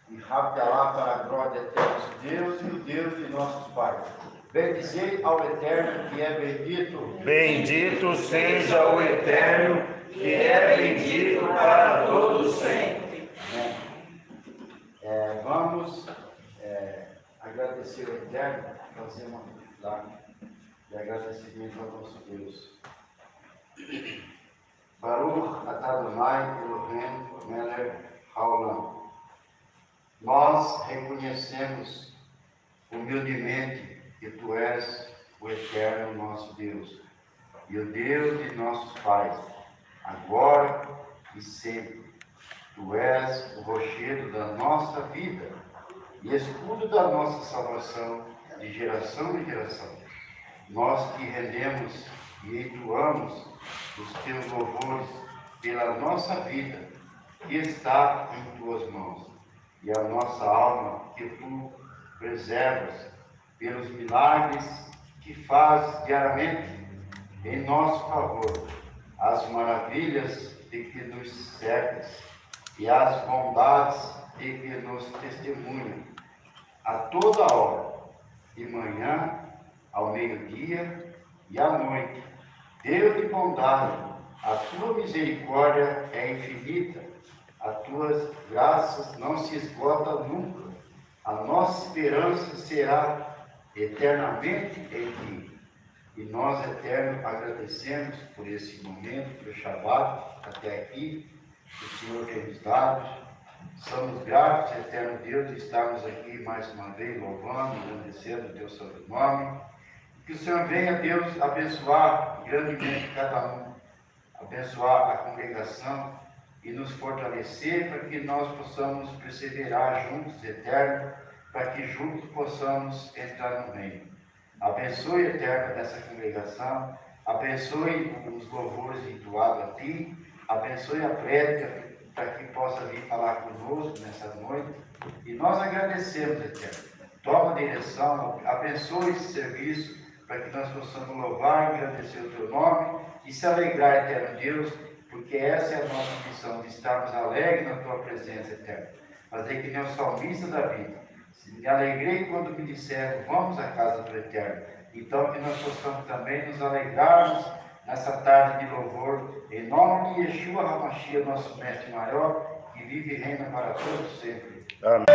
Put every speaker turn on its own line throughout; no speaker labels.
e rápida lá para a glória de Deus, Deus e o Deus de nossos pais. Bendizei ao Eterno, que é bendito.
Bendito seja o Eterno, que é bendito para todos sempre.
Vamos agradecer ao Eterno, fazer uma lá de agradecimento ao nosso Deus. Baruch atah Adonai Eloheinu melech haolam. Nós reconhecemos humildemente que Tu és o Eterno nosso Deus e o Deus de nossos pais, agora e sempre. Tu és o rochedo da nossa vida e escudo da nossa salvação de geração em geração. Nós te rendemos e entoamos os teus louvores pela nossa vida que está em tuas mãos e a nossa alma que tu preservas pelos milagres que fazes diariamente em nosso favor, as maravilhas de que nos cercas e as bondades de que nos testemunham a toda hora, de manhã, ao meio-dia e à noite. Deus de bondade, a tua misericórdia é infinita, as tuas graças não se esgotam nunca. A nossa esperança será eternamente em ti. E nós, Eterno, agradecemos por esse momento, pelo Shabbat, até aqui, que o Senhor tem nos dado. Somos gratos, Eterno Deus, de estarmos aqui mais uma vez, louvando, agradecendo o teu santo nome. Que o Senhor venha, Deus, abençoar grandemente cada um, abençoar a congregação e nos fortalecer para que nós possamos perseverar juntos, Eterno, para que juntos possamos entrar no reino. Abençoe, Eterno, essa congregação, abençoe os louvores entoados a Ti, abençoe a prédica para que possa vir falar conosco nessa noite. E nós agradecemos, Eterno. Toma a direção, abençoe esse serviço para que nós possamos louvar e agradecer o Teu nome e se alegrar, Eterno Deus, porque essa é a nossa missão, de estarmos alegres na Tua presença, Eterno. Fazer que nem o salmista da vida. Me alegrei quando me disseram, vamos à casa do Eterno. Então que nós possamos também nos alegrarmos nessa tarde de louvor, em nome de Yeshua HaMashiach, nosso mestre maior, que vive e reina para todos sempre.
Amém.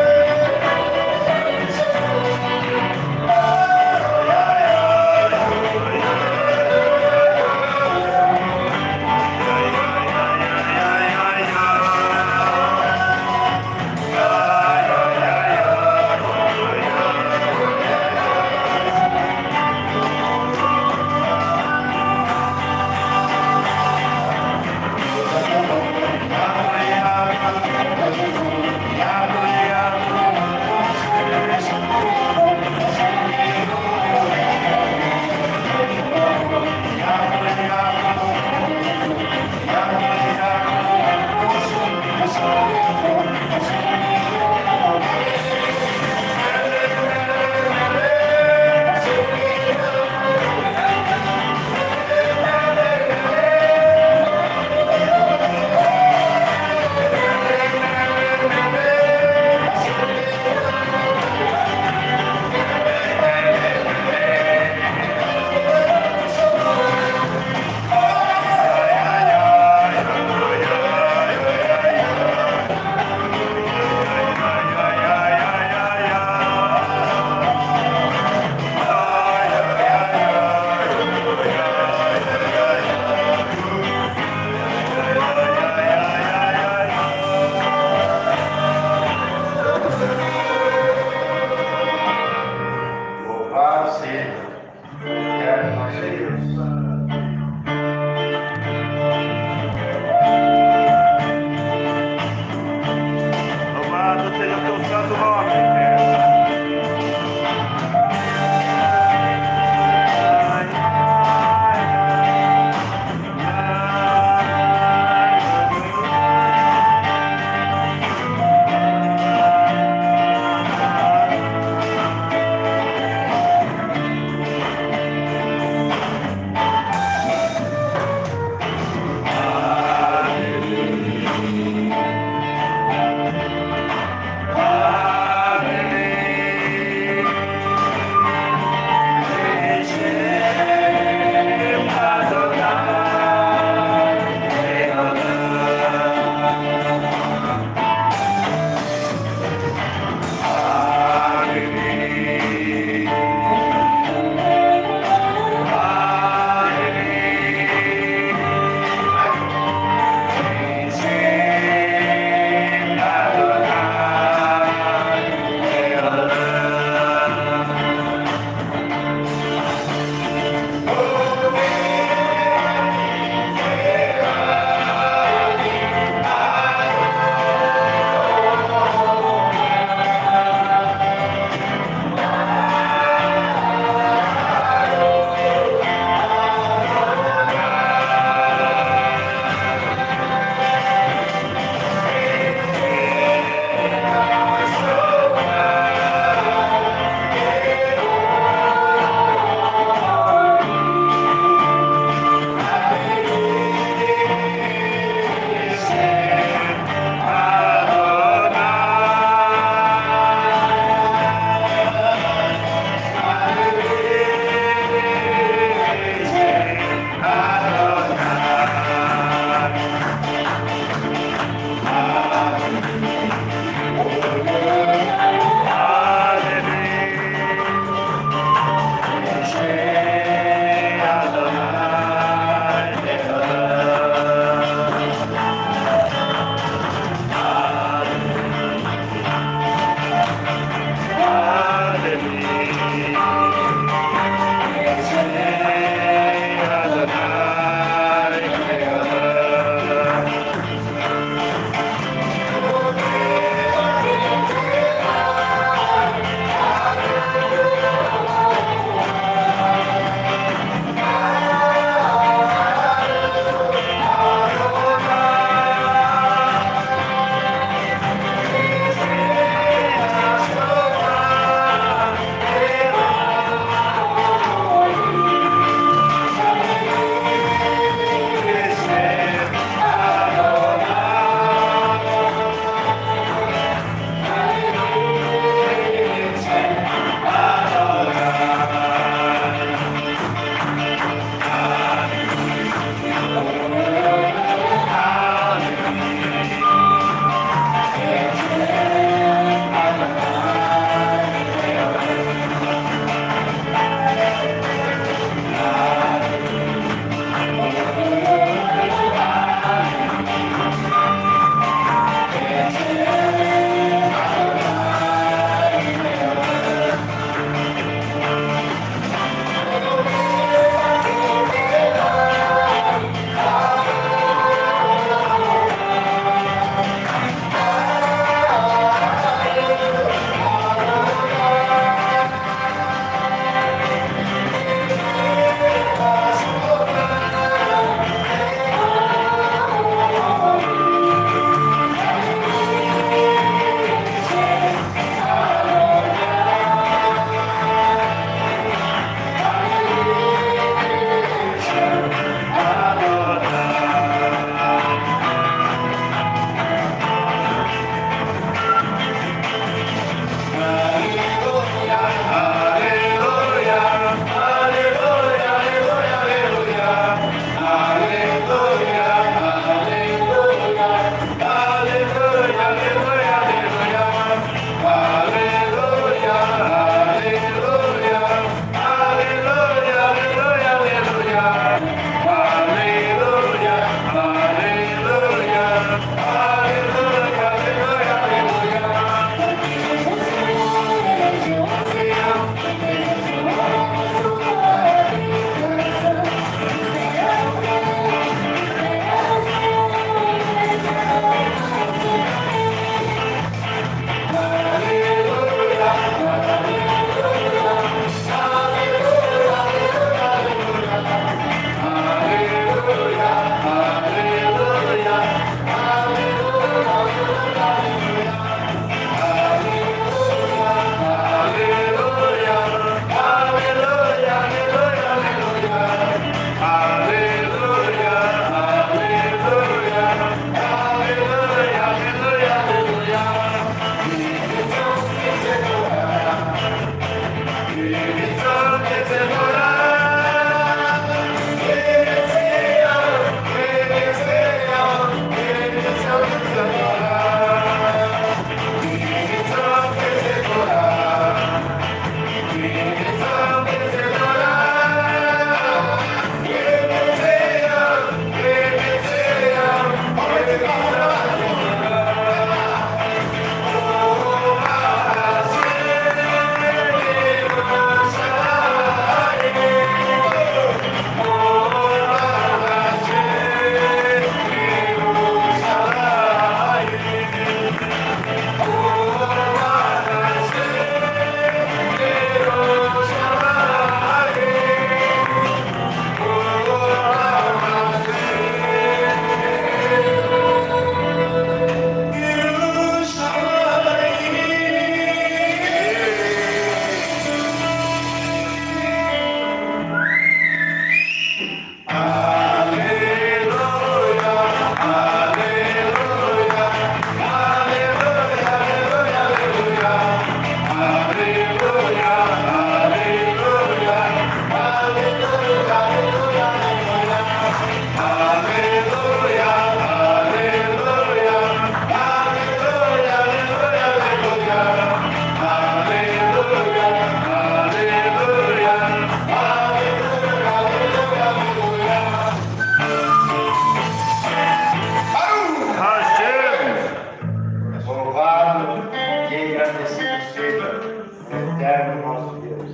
eterno nosso Deus.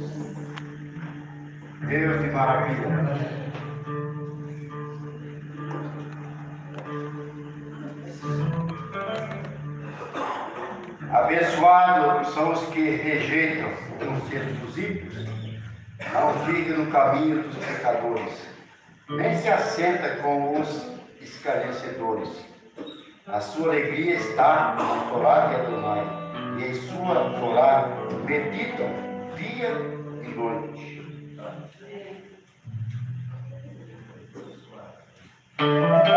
Deus de maravilha. Abençoados são os que rejeitam o conselho dos ímpios, não fica no caminho dos pecadores, nem se assenta com os escarnecedores. A sua alegria está na Torá de Adonai, e em sua Torá meditam dia e noite.
Uma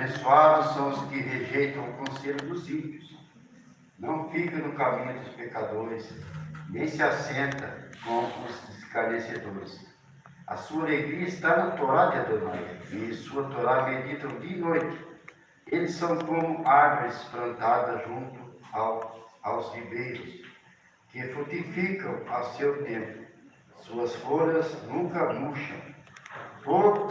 Abençoados são os que rejeitam o conselho dos ímpios. Não fica no caminho dos pecadores, nem se assenta com os escarnecedores. A sua alegria está na Torá de Adonai, e em sua Torá meditam dia e noite. Eles são como árvores plantadas junto aos ribeiros, que frutificam a seu tempo. Suas folhas nunca murcham. Tudo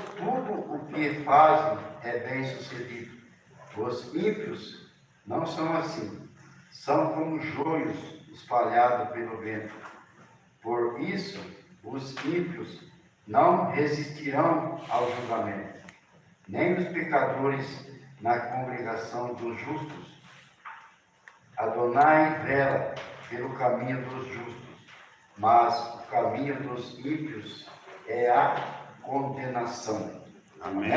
o que fazem é bem sucedido. Os ímpios não são assim. São como joios espalhados pelo vento. Por isso, os ímpios não resistirão ao julgamento, nem os pecadores na congregação dos justos. Adonai vela pelo caminho dos justos, mas o caminho dos ímpios é a condenação.
Amém.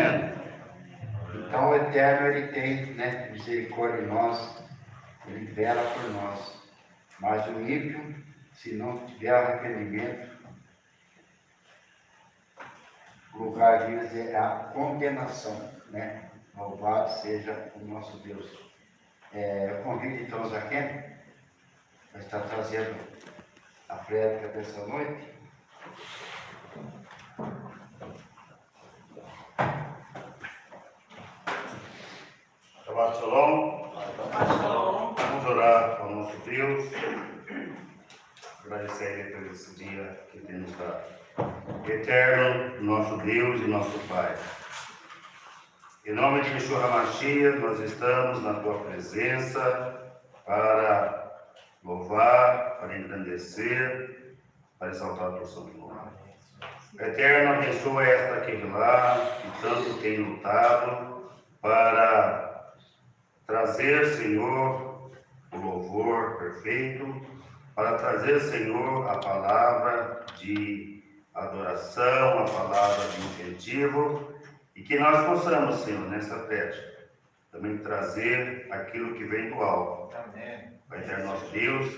Então o Eterno, ele tem misericórdia de nós, ele vela por nós. Mas o ímpio, se não tiver arrependimento, o lugar deles é a condenação, né? Louvado seja o nosso Deus. Eu convido então o Zaqueno para estar trazendo a prédica dessa noite.
Shabbat Shalom. Vamos orar ao nosso Deus. Agradecer a Ele por esse dia que Ele nos dá. Eterno, nosso Deus e nosso Pai. Em nome de Yeshua HaMashiach, nós estamos na Tua presença para louvar, para engrandecer, para exaltar o Teu santo nome. Eterno, abençoa esta Kehilá que tanto tem lutado para trazer, Senhor, o louvor perfeito, para trazer, Senhor, a palavra de adoração, a palavra de incentivo, e que nós possamos, Senhor, nessa festa, também trazer aquilo que vem do alto.
Amém.
Vai ter nosso Deus,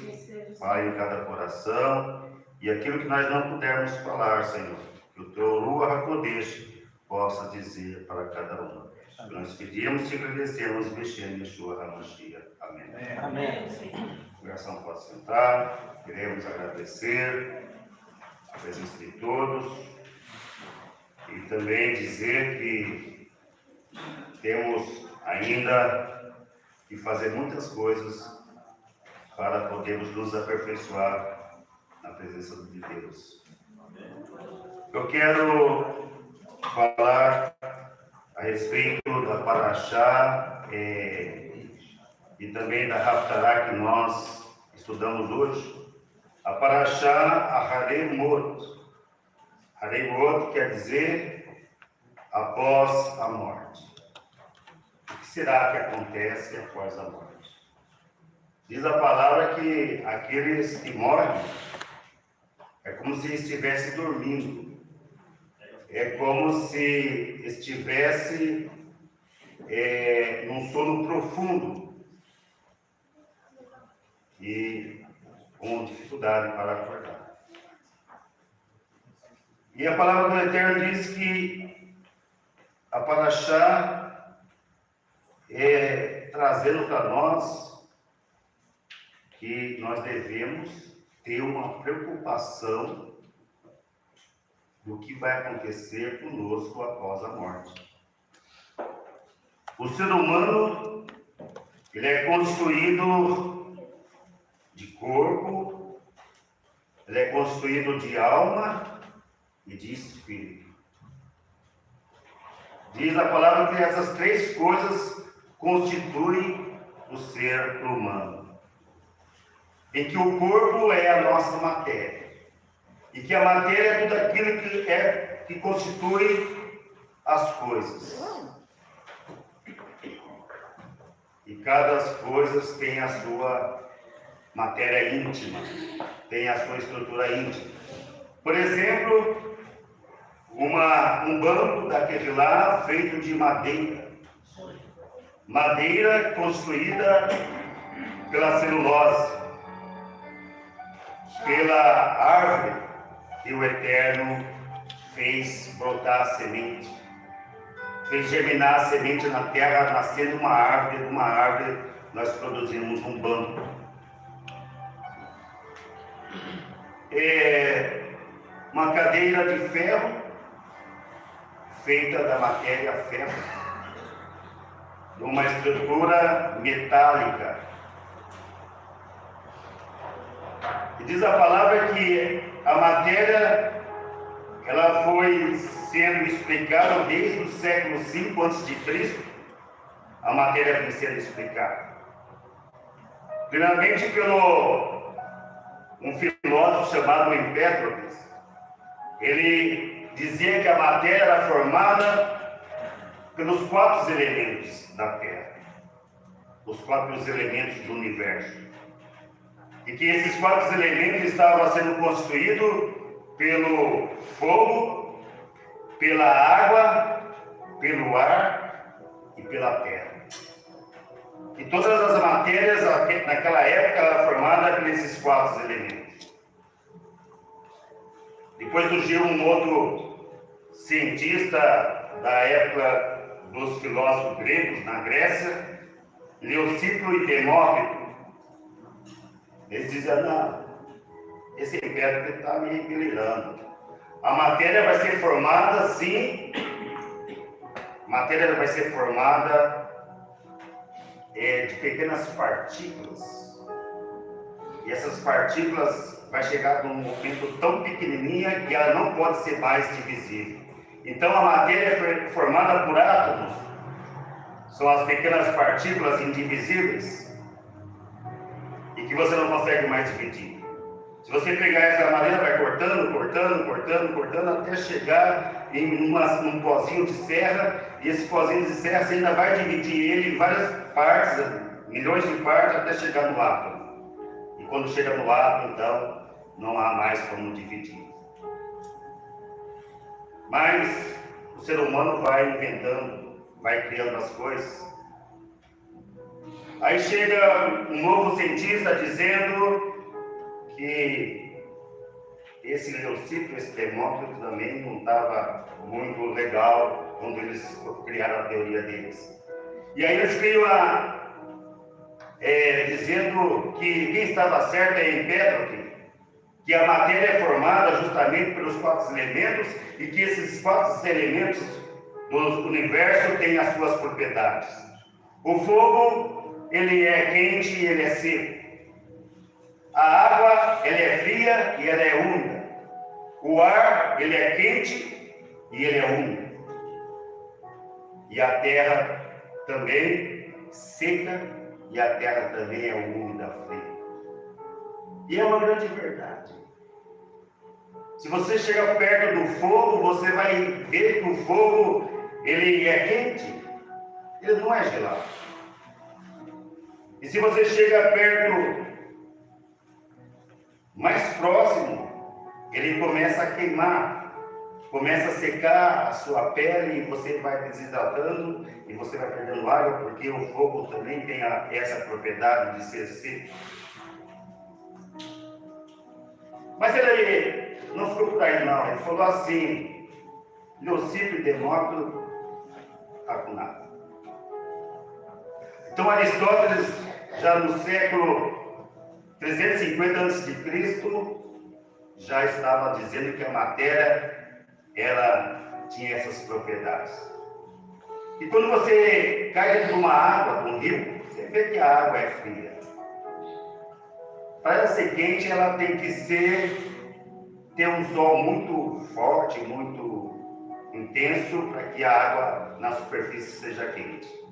Pai em cada coração, e aquilo que nós não pudermos falar, Senhor, que o Teu Ruach HaKodesh possa dizer para cada um. Nós pedimos e agradecemos, mexendo em Yeshua HaMashiach. Amém.
Amém.
A congregação pode sentar, queremos agradecer a presença de todos e também dizer que temos ainda que fazer muitas coisas para podermos nos aperfeiçoar na presença de Deus. Eu quero falar a respeito da Parashá e também da Haftarah que nós estudamos hoje. A Parashá Haremot. Haremot quer dizer após a morte. O que será que acontece após a morte? Diz a palavra que aqueles que morrem é como se estivessem dormindo. É como se estivesse num sono profundo e com dificuldade para acordar. E a palavra do Eterno diz que a Parashá trazendo para nós que nós devemos ter uma preocupação do que vai acontecer conosco após a morte. O ser humano, ele é constituído de corpo, ele é constituído de alma e de espírito. Diz a palavra que essas três coisas constituem o ser humano. Em que o corpo é a nossa matéria. E que a matéria é tudo aquilo que constitui as coisas. E cada coisa tem a sua matéria íntima, tem a sua estrutura íntima. Por exemplo, um banco daquele lá feito de madeira. Madeira construída pela celulose, pela árvore que o Eterno fez brotar a semente. fez germinar a semente na terra, nascendo uma árvore, de uma árvore nós produzimos um banco. Uma cadeira de ferro, feita da matéria ferro, de uma estrutura metálica. E diz a palavra que a matéria, ela foi sendo explicada desde o século V a.C., a matéria vem sendo explicada. Primeiramente pelo um filósofo chamado Empédocles. Ele dizia que a matéria era formada pelos 4 elementos da Terra, os 4 elementos do universo. E que esses 4 elementos estavam sendo constituídos pelo fogo, pela água, pelo ar e pela terra. E todas as matérias, naquela época, eram formadas por esses 4 elementos. Depois surgiu um outro cientista da época dos filósofos gregos, na Grécia, Leucipo e Demócrito. Eles diziam, não, esse Empédocles está me delirando. A matéria vai ser formada, sim, a matéria vai ser formada de pequenas partículas. E essas partículas vai chegar num momento tão pequenininha que ela não pode ser mais divisível. Então a matéria foi formada por átomos, são as pequenas partículas indivisíveis e que você não consegue mais dividir. Se você pegar essa madeira, vai cortando, até chegar num pozinho de serra, e esse pozinho de serra você ainda vai dividir ele em várias partes, milhões de partes, até chegar no átomo. E quando chega no átomo, então, não há mais como dividir. Mas o ser humano vai inventando, vai criando as coisas. Aí chega um novo cientista dizendo que esse Leucipo, esse Demócrito também não estava muito legal quando eles criaram a teoria deles. E aí eles criam dizendo que quem estava certo é Empédocles, que a matéria é formada justamente pelos 4 elementos e que esses 4 elementos do universo têm as suas propriedades. O fogo, ele é quente e ele é seco. A água, ela é fria e ela é úmida. O ar, ele é quente e ele é úmido. E a terra também seca e a terra também é úmida, fria. E é uma grande verdade. Se você chegar perto do fogo, você vai ver que o fogo, ele é quente, ele não é gelado. E se você chega perto, mais próximo, ele começa a queimar, começa a secar a sua pele e você vai desidratando e você vai perdendo água, porque o fogo também tem essa propriedade de ser seco. Mas ele não ficou por aí não, ele falou assim, Leucipo e Demócrito está com nada. Então Aristóteles, já no século 350 a.C., já estava dizendo que a matéria, ela tinha essas propriedades. E quando você cai dentro de uma água, de um rio, você vê que a água é fria. Para ela ser quente, ela tem que ter um sol muito forte, muito intenso, para que a água na superfície seja quente.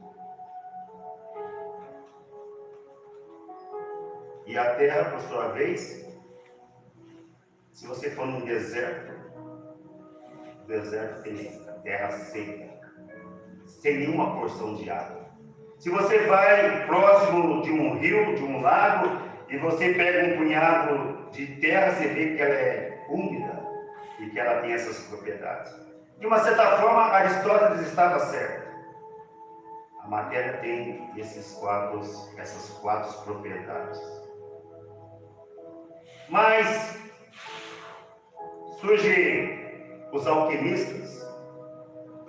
E a terra, por sua vez, se você for num deserto, o deserto tem terra seca, sem nenhuma porção de água. Se você vai próximo de um rio, de um lago, e você pega um punhado de terra, você vê que ela é úmida e que ela tem essas propriedades. De uma certa forma, Aristóteles estava certo. A matéria tem essas 4 propriedades. Mas surgem os alquimistas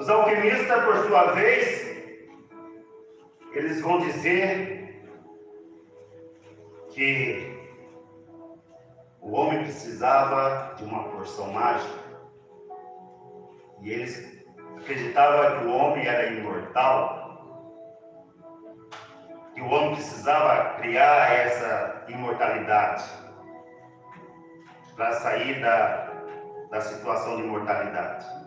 Os alquimistas, por sua vez, eles vão dizer que o homem precisava de uma porção mágica. E eles acreditavam que o homem era imortal, que o homem precisava criar essa imortalidade para sair da situação de mortalidade.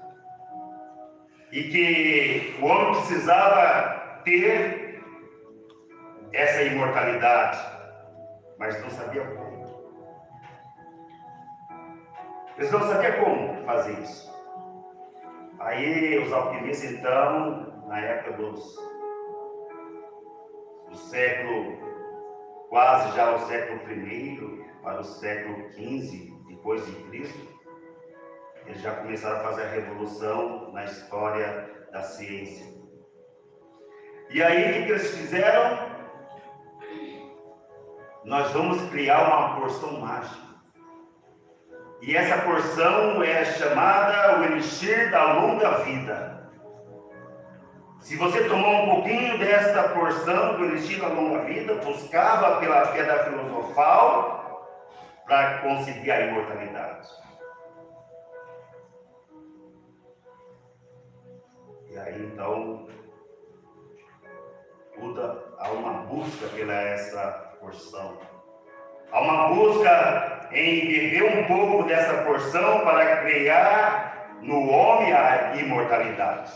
E que o homem precisava ter essa imortalidade, mas não sabia como. Eles não sabiam como fazer isso. Aí os alquimistas, então, na época do século, quase já o século I para o século XV depois de Cristo, eles já começaram a fazer a revolução na história da ciência. E aí o que eles fizeram? Nós vamos criar uma porção mágica. E essa porção é chamada o elixir da longa vida. Se você tomar um pouquinho dessa porção do elixir da longa vida, buscava pela pedra filosofal para conseguir a imortalidade. E aí então, há uma busca pela essa porção. Há uma busca em beber um pouco dessa porção para criar no homem a imortalidade.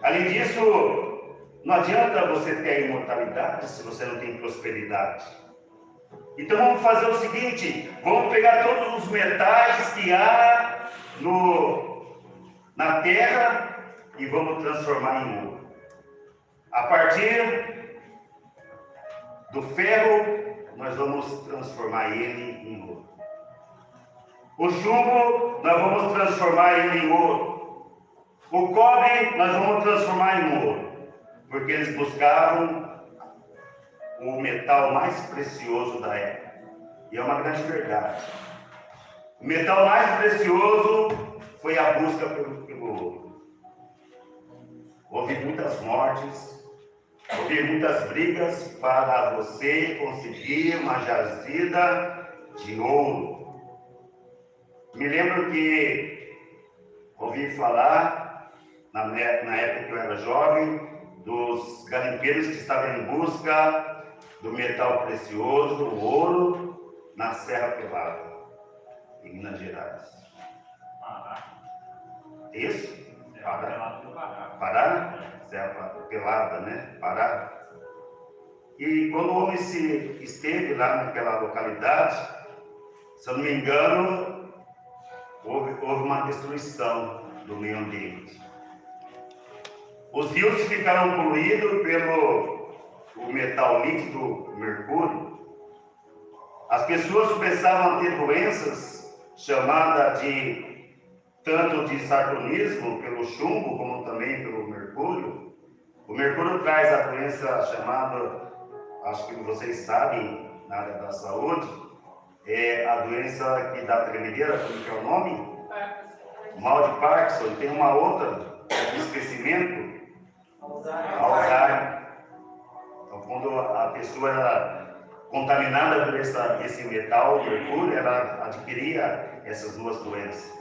Além disso, não adianta você ter a imortalidade se você não tem prosperidade. Então vamos fazer o seguinte, vamos pegar todos os metais que há na terra e vamos transformar em ouro. A partir do ferro, nós vamos transformar ele em ouro. O chumbo, nós vamos transformar ele em ouro. O cobre, nós vamos transformar em ouro. Porque eles buscavam o metal mais precioso da época. E é uma grande verdade. O metal mais precioso foi a busca pelo ouro. Houve muitas mortes, houve muitas brigas para você conseguir uma jazida de ouro. Me lembro que ouvi falar, na época que eu era jovem, dos garimpeiros que estavam em busca do metal precioso, o ouro, na Serra Pelada, em Minas Gerais. Isso? Pará? Serra Pelada, né? Pará. E quando o homem esteve lá naquela localidade, se eu não me engano, houve uma destruição do meio ambiente. Os rios ficaram poluídos pelo metal líquido mercúrio. As pessoas começavam a ter doenças chamadas tanto de sartonismo pelo chumbo, como também pelo mercúrio. O mercúrio traz a doença chamada, acho que vocês sabem, na área da saúde, é a doença que dá tremedeira, como que é o nome? Mal de Parkinson. Tem uma outra, esquecimento, Alzheimer. Então, quando a pessoa era contaminada por esse metal, mercúrio, ela adquiria essas duas doenças.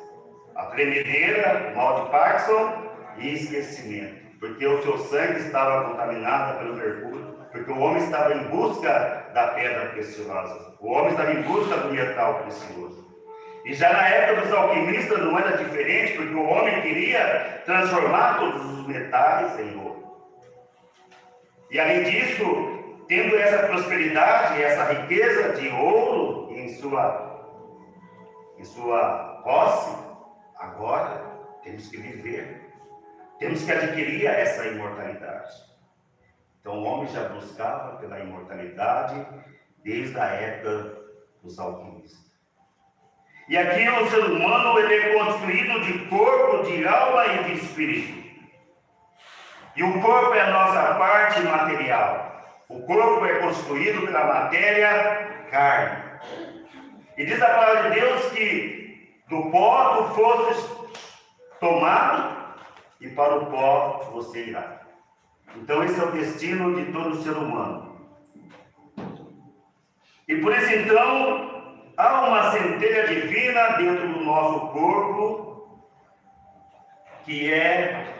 A tremedeira, mal de Parkinson e esquecimento. Porque o seu sangue estava contaminado pelo mercúrio, porque o homem estava em busca da pedra preciosa. O homem estava em busca do metal precioso. E já na época dos alquimistas não era diferente, porque o homem queria transformar todos os metais em ouro. E além disso, tendo essa prosperidade, essa riqueza de ouro em sua posse, agora temos que viver, temos que adquirir essa imortalidade. Então o homem já buscava pela imortalidade desde a época dos alquimistas. E aqui o ser humano ele é construído de corpo, de alma e de espírito. E o corpo é a nossa parte material. O corpo é construído pela matéria carne. E diz a palavra de Deus que Do pó tu fostes tomado, e para o pó você irá. Então esse é o destino de todo ser humano. E por isso então, há uma centelha divina dentro do nosso corpo, que é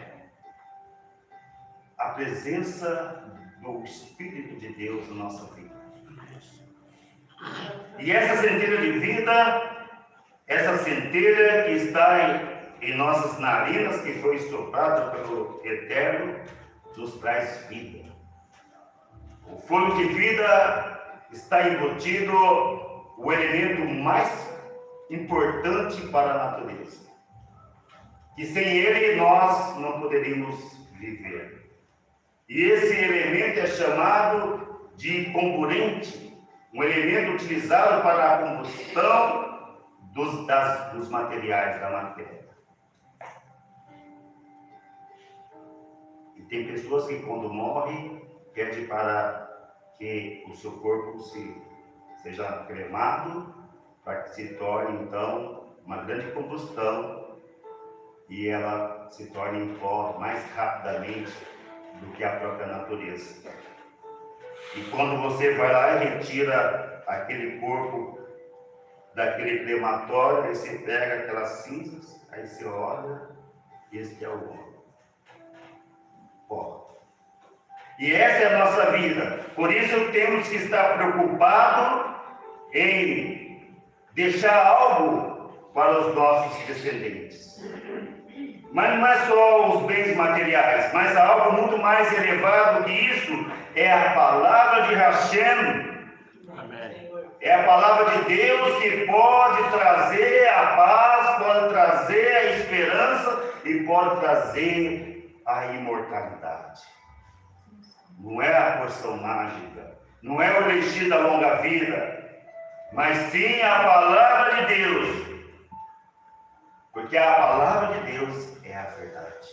a presença do Espírito de Deus na nossa vida. E essa centelha divina, essa centelha que está em nossas narinas, que foi soprada pelo Eterno, nos traz vida. O fogo de vida está embutido o elemento mais importante para a natureza, que sem ele nós não poderíamos viver. E esse elemento é chamado de comburente, um elemento utilizado para a combustão dos materiais da matéria. E tem pessoas que quando morrem, pedem para que o seu corpo seja cremado, para que se torne então uma grande combustão e ela se torne em pó mais rapidamente do que a própria natureza. E quando você vai lá e retira aquele corpo daquele crematório, aí você pega aquelas cinzas, aí você olha, e esse é o pó. E essa é a nossa vida. Por isso temos que estar preocupados em deixar algo para os nossos descendentes. Mas não é só os bens materiais, mas algo muito mais elevado que isso, é a palavra de Hashem.
Amém.
É a palavra de Deus que pode trazer a paz, pode trazer a esperança e pode trazer a imortalidade. Não é a porção mágica, não é o elixir da longa vida, mas sim a palavra de Deus. Porque a palavra de Deus é a verdade.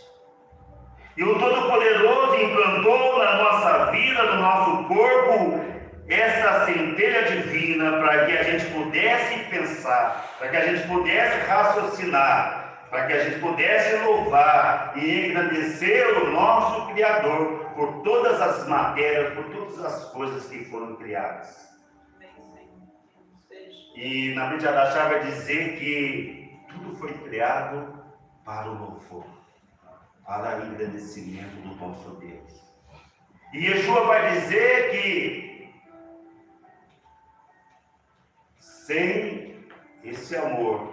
E o Todo-Poderoso implantou na nossa vida, no nosso corpo, essa centelha divina para que a gente pudesse pensar, para que a gente pudesse raciocinar, para que a gente pudesse louvar e engrandecer o nosso Criador por todas as matérias, por todas as coisas que foram criadas. E na Bíblia da Chave vai dizer que tudo foi criado para o louvor, para o engrandecimento do nosso Deus. E Yeshua vai dizer que sem esse amor,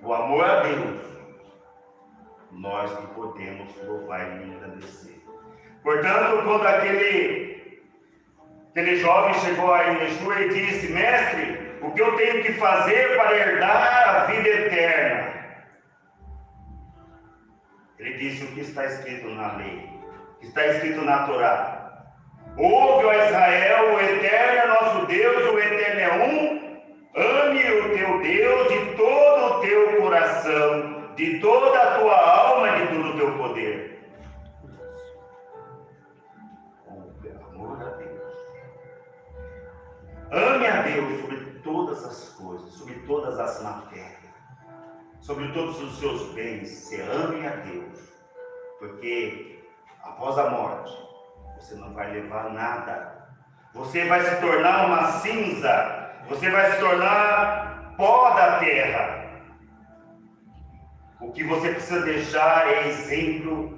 o amor a Deus, nós não podemos louvar e engrandecer. Portanto, quando aquele jovem chegou a Yeshua e disse: mestre, o que eu tenho que fazer para herdar a vida eterna? Ele disse o que está escrito na lei, o que está escrito na Torá. Ouve, ó Israel, o Eterno é nosso Deus, o Eterno é um. Ame o teu Deus de todo o teu coração, de toda a tua alma e de todo o teu poder. Amor a Deus. Ame a Deus sobre todas as coisas, sobre todas as matérias, sobre todos os seus bens. Se ame a Deus, porque após a morte você não vai levar nada. Você vai se tornar uma cinza, você vai se tornar pó da terra. O que você precisa deixar é exemplo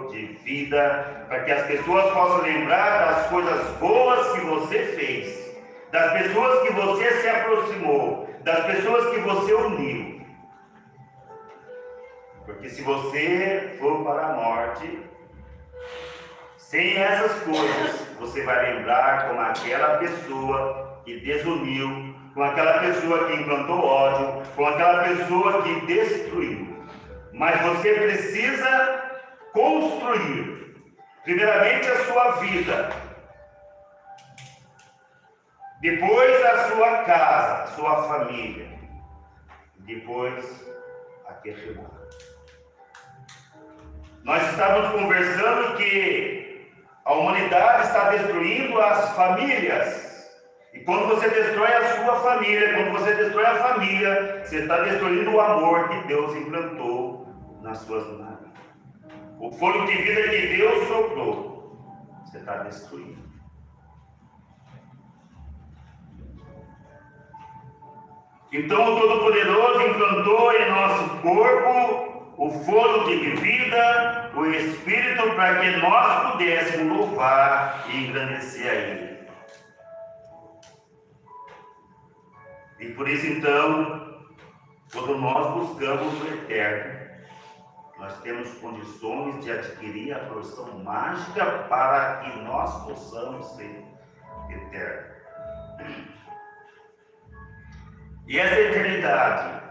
de vida, para que as pessoas possam lembrar das coisas boas que você fez, das pessoas que você se aproximou, das pessoas que você uniu. Porque se você for para a morte, sem essas coisas, você vai lembrar como aquela pessoa que desuniu, com aquela pessoa que implantou ódio, com aquela pessoa que destruiu. Mas você precisa construir, primeiramente, a sua vida, depois a sua casa, a sua família, depois a Quechua. Nós estávamos conversando que a humanidade está destruindo as famílias, E quando você destrói a sua família, quando você destrói a família, você está destruindo o amor que Deus implantou nas suas vidas. O fôlego de vida que Deus soprou, você está destruindo. Então o Todo-Poderoso implantou em nosso corpo o fôlego de vida, o Espírito, para que nós pudéssemos louvar e engrandecer a Ele. E por isso então, quando nós buscamos o eterno, nós temos condições de adquirir a porção mágica para que nós possamos ser eternos. E essa eternidade,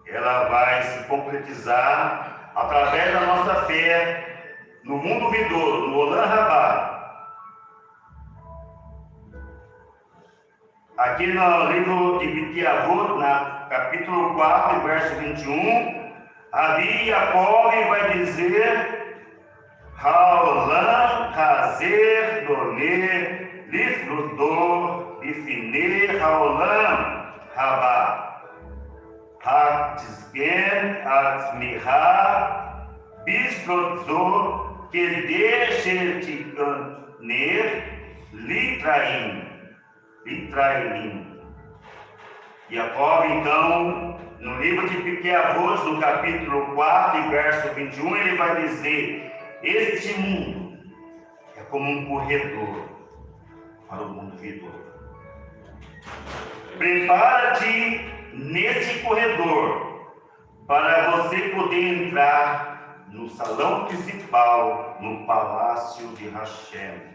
ela vai se concretizar através da nossa fé no mundo vindouro, no Olam Rabá. Aqui no livro de Pirkei Avot, na capítulo 4, verso 21, Rabi Yaakov vai dizer: Haolam Hazer Doner Lifrudor Lifne Haolam Rabá Hatzgen Atzmiha Bisfrodzo Kedeshetiganer Litraim. Jacob, então, no livro de Pirkei Avot, no capítulo 4, verso 21, ele vai dizer: este mundo é como um corredor para o mundo vindouro. Prepara-te nesse corredor para você poder entrar no salão principal, no palácio de Hashem.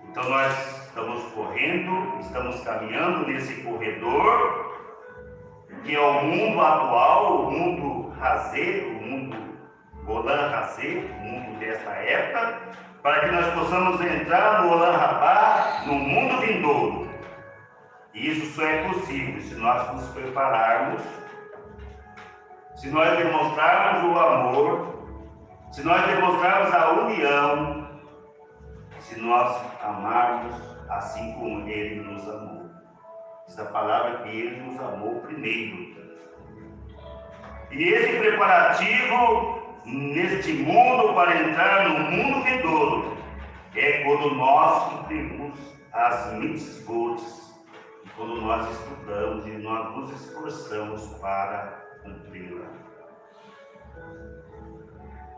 Então nós estamos correndo, estamos caminhando nesse corredor, que é o mundo atual, o mundo Hazé, o mundo Olam Hazé, o mundo desta época, para que nós possamos entrar no Olam Rabá, no mundo vindouro. E isso só é possível se nós nos prepararmos, se nós demonstrarmos o amor, se nós demonstrarmos a união, se nós amarmos assim como Ele nos amou. Diz a palavra que Ele nos amou primeiro. E esse preparativo neste mundo para entrar no mundo vindouro é quando nós cumprimos as mitzvot, quando nós estudamos e nós nos esforçamos para cumpri-la.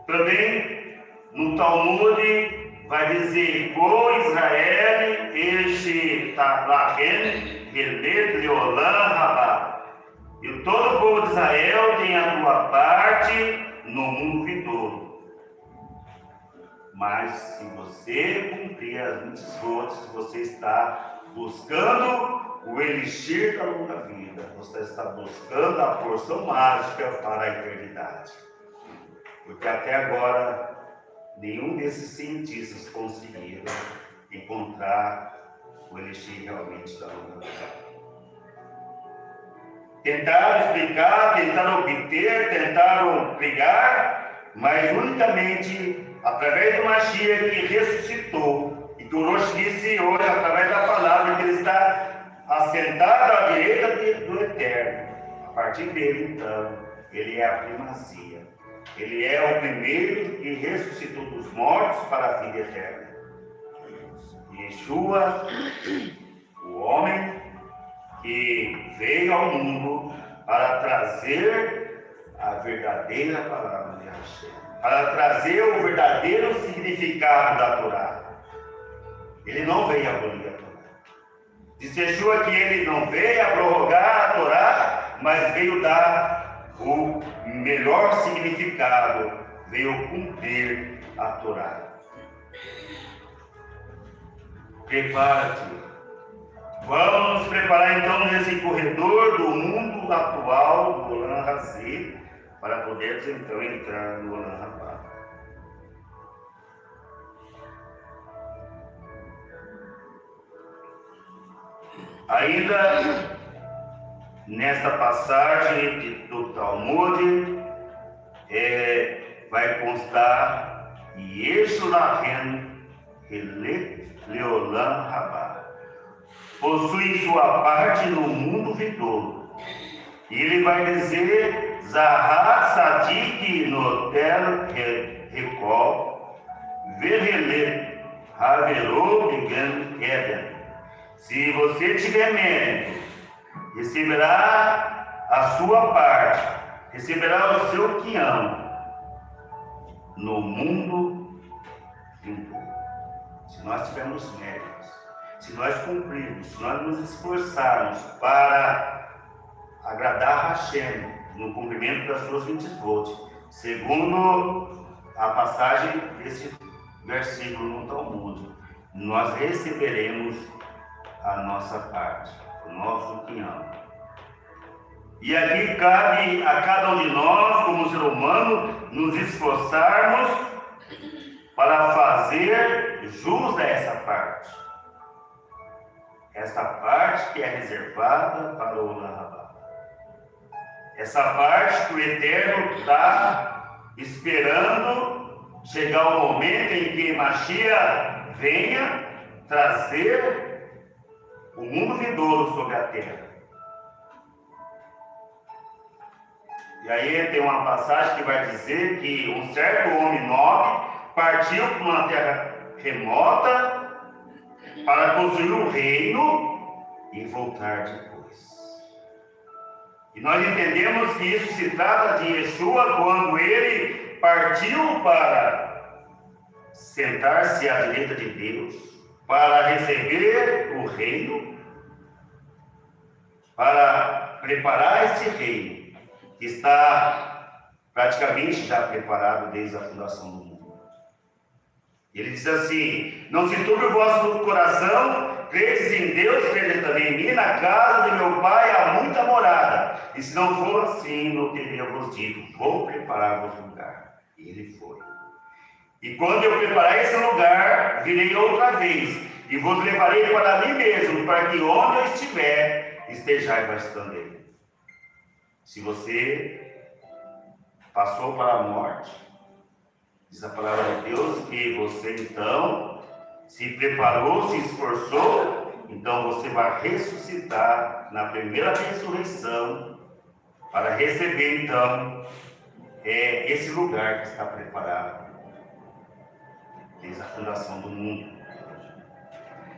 Também no Talmud vai dizer: "Ko Israel este Lachen Gelet Leolam Rabá." E todo o povo de Israel tem a tua parte no mundo vindouro. Mas se você cumprir as mitzvot, se você está buscando o elixir da longa vida, você está buscando a porção mágica para a eternidade. Porque até agora nenhum desses cientistas conseguiram encontrar o elixir realmente da longa vida. Tentaram explicar, tentaram obter, tentaram brigar, mas unicamente através do Mashiach que ressuscitou, e que o Rosh disse hoje, através da palavra, que ele está assentado à direita do Eterno. A partir dele, então, ele é a primazia. Ele é o primeiro que ressuscitou dos mortos para a vida eterna. Yeshua, o homem que veio ao mundo para trazer a verdadeira palavra de Hashem, para trazer o verdadeiro significado da Torá. Ele não veio abolir a Torá. Diz Yeshua que ele não veio prorrogar a Torá, mas veio dar o melhor significado, veio cumprir a Torá. Prepara-te. Vamos nos preparar então nesse corredor do mundo atual, do Olam Hazé, para podermos então entrar no Olam Rabá. Ainda nesta passagem do Talmud, vai constar Yesh Lahem Helet Leolam Rabá. Possui sua parte no mundo vindouro. E ele vai dizer, Zahat Sadik Notel Recol, Verele, Haverou Began Eden. Se você tiver mérito, receberá a sua parte, receberá o seu quinhão no mundo vindouro. Se nós tivermos méritos, se nós cumprirmos, se nós nos esforçarmos para agradar Hashem no cumprimento das suas mitzvot, segundo a passagem desse versículo no Talmud, nós receberemos a nossa parte, o nosso quinhão. E aqui cabe a cada um de nós, como ser humano, nos esforçarmos para fazer jus a essa parte. Essa parte que é reservada para o Olam Rabá. Essa parte que o Eterno está esperando chegar o momento em que Mashiach venha trazer o mundo vindouro sobre a terra. E aí tem uma passagem que vai dizer que um certo homem nobre partiu para uma terra remota para construir o reino e voltar depois. E nós entendemos que isso se trata de Yeshua quando ele partiu para sentar-se à direita de Deus, para receber o reino, para preparar este reino, que está praticamente já preparado desde a fundação do mundo. Ele diz assim: não se turbe o vosso coração, credes em Deus, credes também em mim, na casa de meu pai há muita morada, e se não for assim, não teria vos dito, vou preparar-vos lugar. E ele foi. E quando eu preparar esse lugar, virei outra vez, e vos levarei para mim mesmo, para que onde eu estiver, estejais vós também. Se você passou para a morte, diz a palavra de Deus que você então se preparou, se esforçou, então você vai ressuscitar na primeira ressurreição para receber então esse lugar que está preparado desde a fundação do mundo.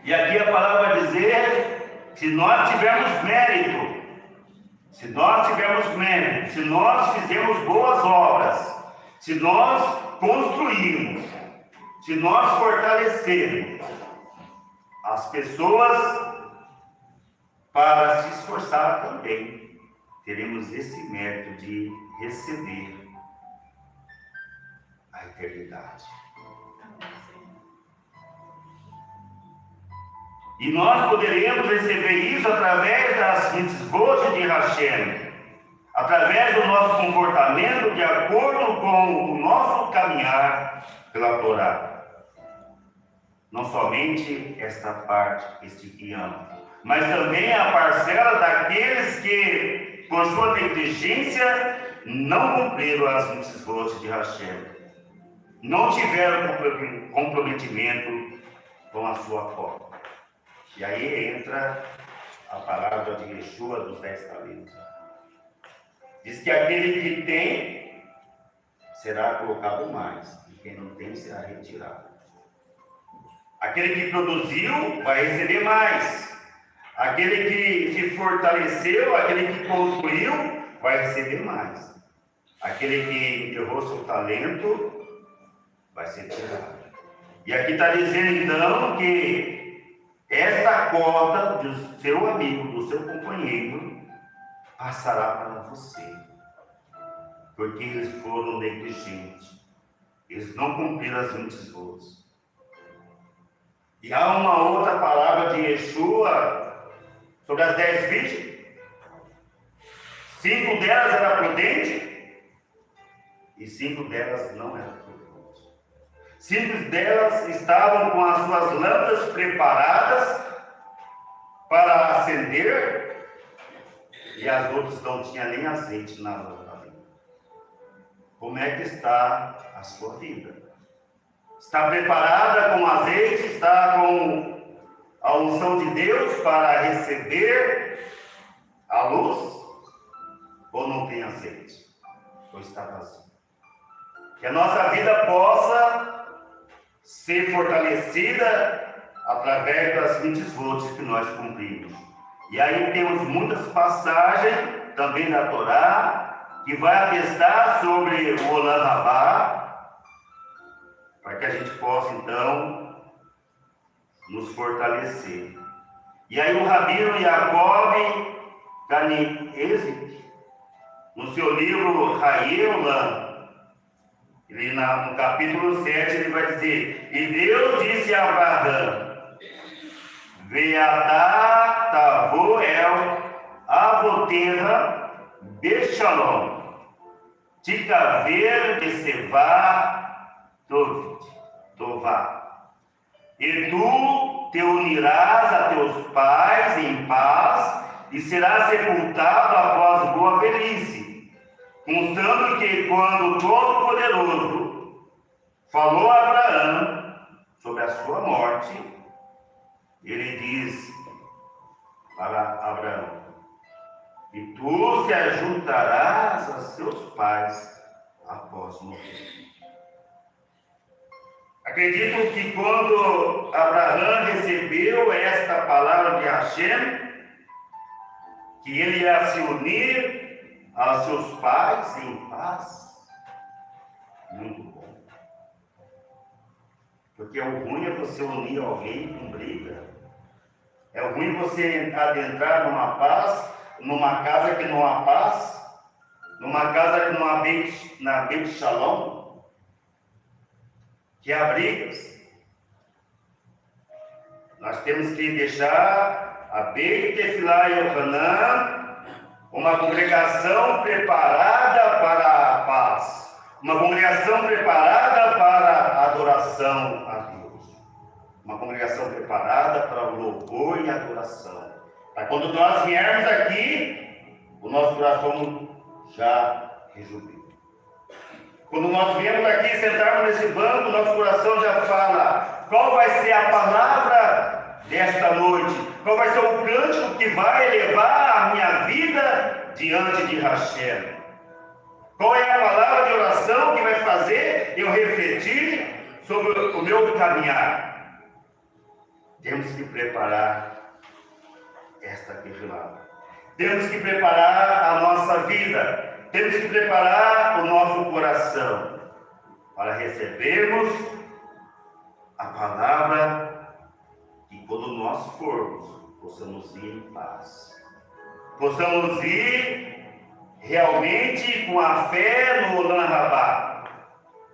E aqui a palavra vai dizer: se nós tivermos mérito, se nós fizermos boas obras, se nós construirmos, se nós fortalecermos as pessoas para se esforçar também, teremos esse mérito de receber a eternidade. E nós poderemos receber isso através das mitzvot de Hashem, através do nosso comportamento de acordo com o nosso caminhar pela Torá. Não somente esta parte, este quinhão, mas também a parcela daqueles que, por sua negligência, não cumpriram as mitzvot de Hashem, não tiveram comprometimento com a sua forma. E aí entra a palavra de Yeshua dos 10 talentos. Diz que aquele que tem será colocado mais, e quem não tem será retirado. Aquele que produziu vai receber mais. Aquele que se fortaleceu, aquele que construiu, vai receber mais. Aquele que enterrou seu talento vai ser tirado. E aqui está dizendo então que esta cota do seu amigo, do seu companheiro, passará para você. Porque eles foram negligentes. Eles não cumpriram as mitzvot. E há uma outra palavra de Yeshua sobre as 10 virgens. 5 delas eram prudentes e 5 delas não eram prudentes. 5 delas estavam com as suas lâmpadas preparadas para acender e as outras não tinham nem azeite na lâmpada. Como é que está a sua vida? Está preparada com azeite? Está com a unção de Deus para receber a luz? Ou não tem azeite? Ou está vazio? Que a nossa vida possa ser fortalecida através das 20 volts que nós cumprimos. E aí temos muitas passagens também da Torá que vai atestar sobre o Olam Rabá, para que a gente possa então nos fortalecer. E aí o Rabino Yaakov Kanievsky, no seu livro Hayeolam, ele no capítulo 7, ele vai dizer: e Deus disse a Abraão: Veatá tavo el avoterra bechalom, tikaver besevá tová. E tu te unirás a teus pais em paz, e serás sepultado após boa velhice, constando que quando o Todo-Poderoso falou a Abraão sobre a sua morte, ele diz para Abraão: e tu se ajuntarás a seus pais após morrer. Acredito que quando Abraão recebeu esta palavra de Hashem, que ele ia se unir aos seus pais em paz, muito bom. Porque o ruim é você unir alguém com briga. É ruim você adentrar numa paz, numa casa que não há paz, numa casa que não há na Beit Shalom, que há brigas. Nós temos que deixar a Beit Tefilá Yohanan uma congregação preparada para a paz, uma congregação preparada para a adoração a Deus, uma congregação preparada para o louvor e adoração. Para quando nós viermos aqui, o nosso coração já rejubila. Quando nós viemos aqui, sentarmos nesse banco, o nosso coração já fala: qual vai ser a palavra desta noite? Qual vai ser o cântico que vai elevar a minha vida diante de Hashem? Qual é a palavra de oração que vai fazer eu refletir sobre o meu caminhar? Temos que preparar esta quevilada. Temos que preparar a nossa vida. Temos que preparar o nosso coração para recebermos a palavra que quando nós formos, possamos ir em paz. Possamos ir realmente com a fé no Olam Rabá,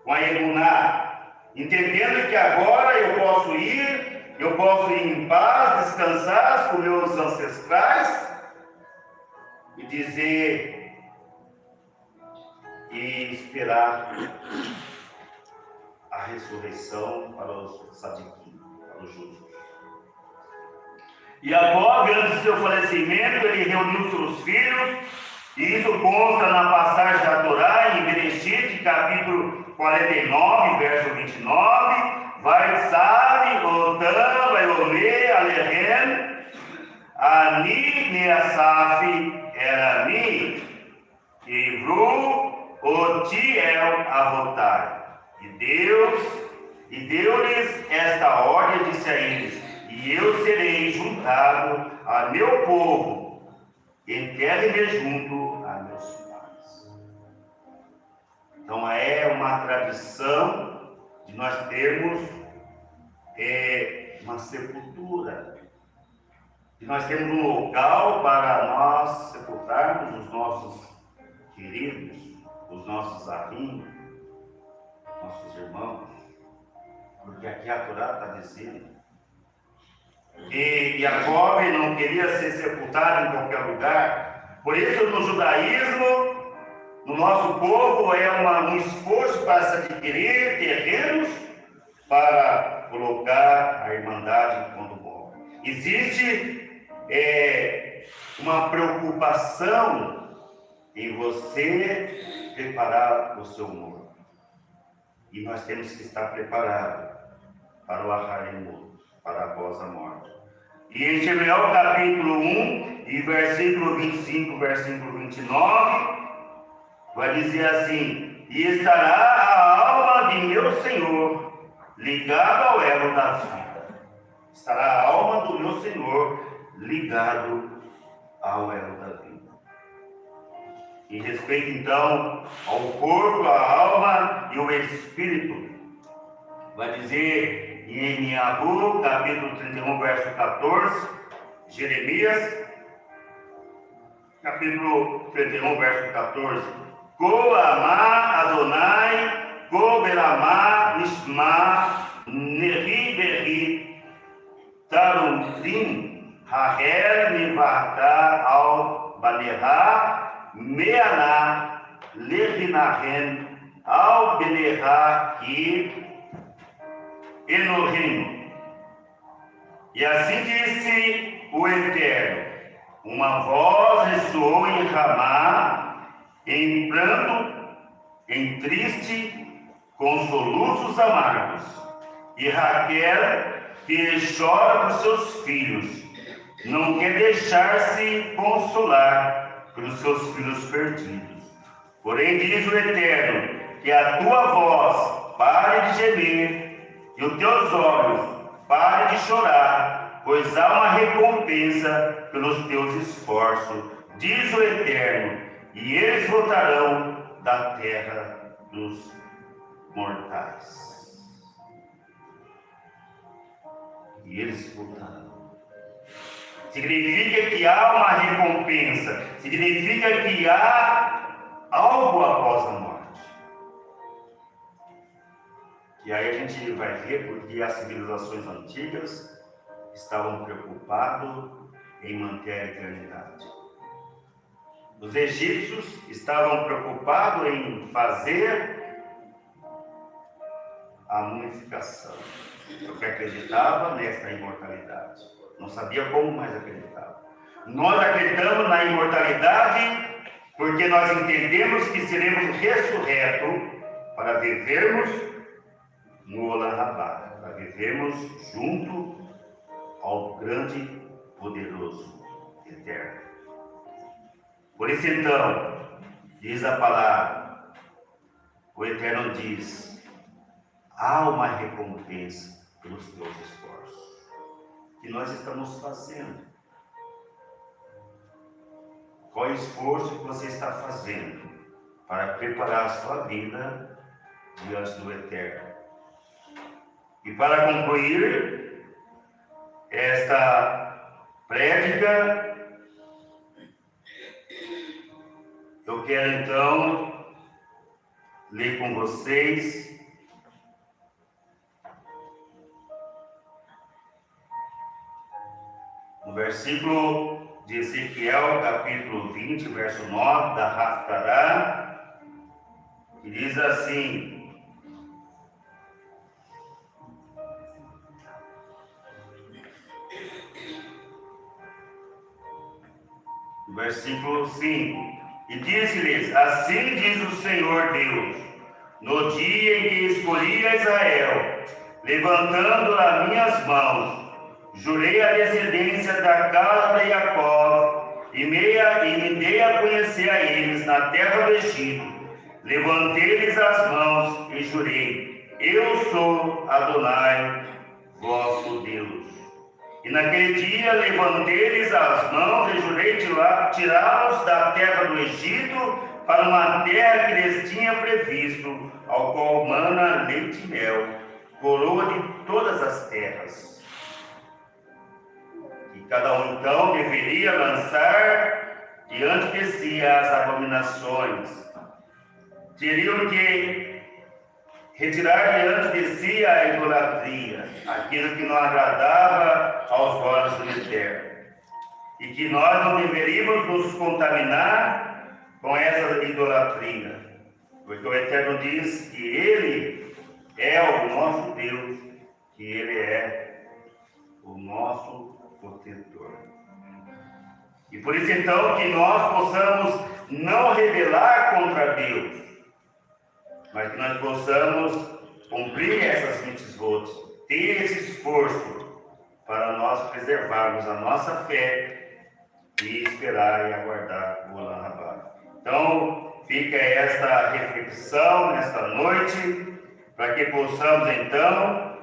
com a Emuná, entendendo que agora eu posso ir em paz, descansar com meus ancestrais e dizer e esperar a ressurreição para os sadiquim, para os justos. E Jacob, antes do seu falecimento, ele reuniu seus filhos, e isso consta na passagem da Torá, em Bereshit, capítulo 49, verso 29, vai sabe, Otam, vai Ome, Alehem, Ani, Neasaf, Erani, Ivru, Otiel Avotai. E deu-lhes esta ordem, disse a eles: e eu serei juntado a meu povo, enterre-me junto a meus pais. Então é uma tradição de nós termos uma sepultura, de nós termos um local para nós sepultarmos os nossos queridos, os nossos amigos, nossos irmãos, porque aqui a Torá está dizendo. E Jacob não queria ser sepultado em qualquer lugar. Por isso, no judaísmo, no nosso povo, é um esforço para se adquirir terrenos para colocar a irmandade quando morre. Existe uma preocupação em você preparar o seu morto. E nós temos que estar preparados para o arraemor, para após a morte. E em Jeremias capítulo 1, e versículo 25, versículo 29, vai dizer assim: e estará a alma de meu Senhor ligada ao elo da vida. Estará a alma do meu Senhor ligado ao elo da vida. Em respeito, então, ao corpo, à alma e ao espírito, vai dizer em Eniahu, capítulo 31, verso 14, Jeremias, capítulo 31, verso 14, Ko amá Adonai, Ko beramá Nishma, Nehi Berri, Tarumrim, Rahel Nivarta al Banerá, Meaná, Levinahem, al Benerá e Elohim. E assim disse o Eterno: uma voz ressoou em Ramá, em pranto, em triste, com soluços amargos. E Raquel, que chora por seus filhos, não quer deixar-se consolar pelos seus filhos perdidos. Porém diz o Eterno, que a tua voz pare de gemer, e os teus olhos pare de chorar, pois há uma recompensa pelos teus esforços, diz o Eterno, e eles voltarão da terra dos mortais. E eles voltarão. Significa que há uma recompensa, significa que há algo após a morte. E aí a gente vai ver porque as civilizações antigas estavam preocupadas em manter a eternidade. Os egípcios estavam preocupados em fazer a mumificação, porque acreditava nesta imortalidade. Não sabia como, mas acreditava. Nós acreditamos na imortalidade porque nós entendemos que seremos ressurretos para vivermos no Olam Rabá, para vivermos junto ao grande, poderoso, eterno. Por isso então, diz a palavra, o Eterno diz, há uma recompensa pelos teus esforços que nós estamos fazendo. Qual é o esforço que você está fazendo para preparar a sua vida diante do Eterno? E para concluir esta prédica, eu quero então ler com vocês o versículo de Ezequiel, capítulo 20, verso 9, da Haftará, que diz assim: versículo 5, e disse-lhes, assim diz o Senhor Deus, no dia em que escolhi a Israel, levantando as minhas mãos, jurei a descendência da casa de Jacó, e me dei a conhecer a eles na terra do Egito, levantei-lhes as mãos e jurei, eu sou Adonai, vosso Deus. E naquele dia levantei-lhes as mãos e jurei tirá-los da terra do Egito para uma terra que lhes tinha previsto, ao qual mana leite e mel, coroa de todas as terras. E cada um então deveria lançar diante de si as abominações. Teriam que retirar diante de si a idolatria, aquilo que não agradava aos olhos do Eterno. E que nós não deveríamos nos contaminar com essa idolatria, porque o Eterno diz que Ele é o nosso Deus, que Ele é o nosso protetor. E por isso então que nós possamos não rebelar contra Deus, mas que nós possamos cumprir essas mitzvot, ter esse esforço para nós preservarmos a nossa fé e esperar e aguardar o Olam Rabá. Então, fica esta reflexão nesta noite, para que possamos então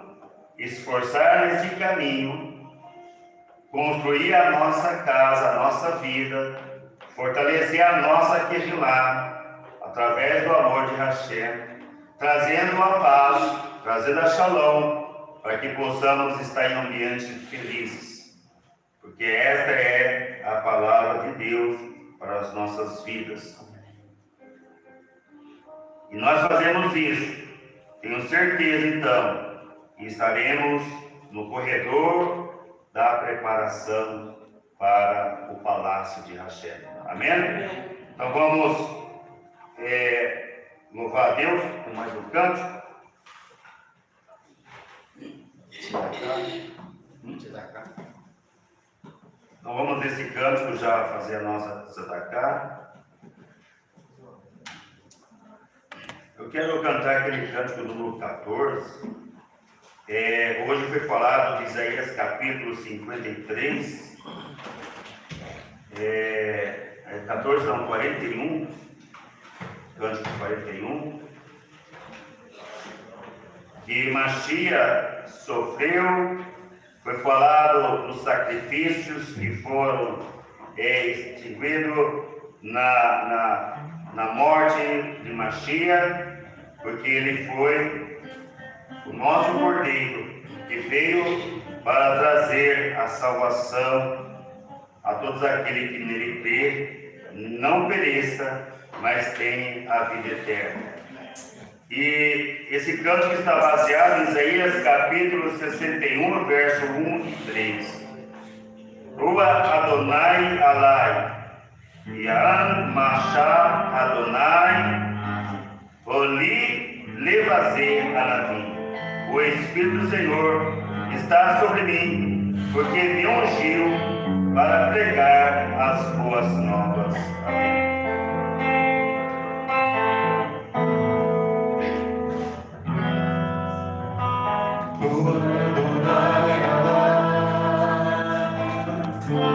esforçar nesse caminho, construir a nossa casa, a nossa vida, fortalecer a nossa Kehilá, através do amor de Hashem, trazendo a paz, trazendo a Shalom, para que possamos estar em ambientes felizes, porque esta é a palavra de Deus para as nossas vidas. E nós fazemos isso, tenho certeza então, que estaremos no corredor da preparação para o palácio de Hashem. Amém? Então vamos louvar a Deus com mais um canto. Então vamos nesse cântico já fazer a nossa tzedakah. Eu quero cantar aquele cântico número 14. Hoje foi falado de Isaías capítulo 53. 14 não, 41. Cântico 41. Que Mashiach sofreu, foi falado dos sacrifícios que foram extinguidos na morte de Mashiach, porque ele foi o nosso Cordeiro, que veio para trazer a salvação a todos aqueles que nele crê, não pereça, mas tenha a vida eterna. E esse cântico está baseado em Isaías capítulo 61, verso 1 e 3. Rua Adonai Alai, Yan Machá Adonai, Oli Levazê Anavim. O Espírito do Senhor está sobre mim, porque me ungiu para pregar as boas novas. Amém.
Senhor.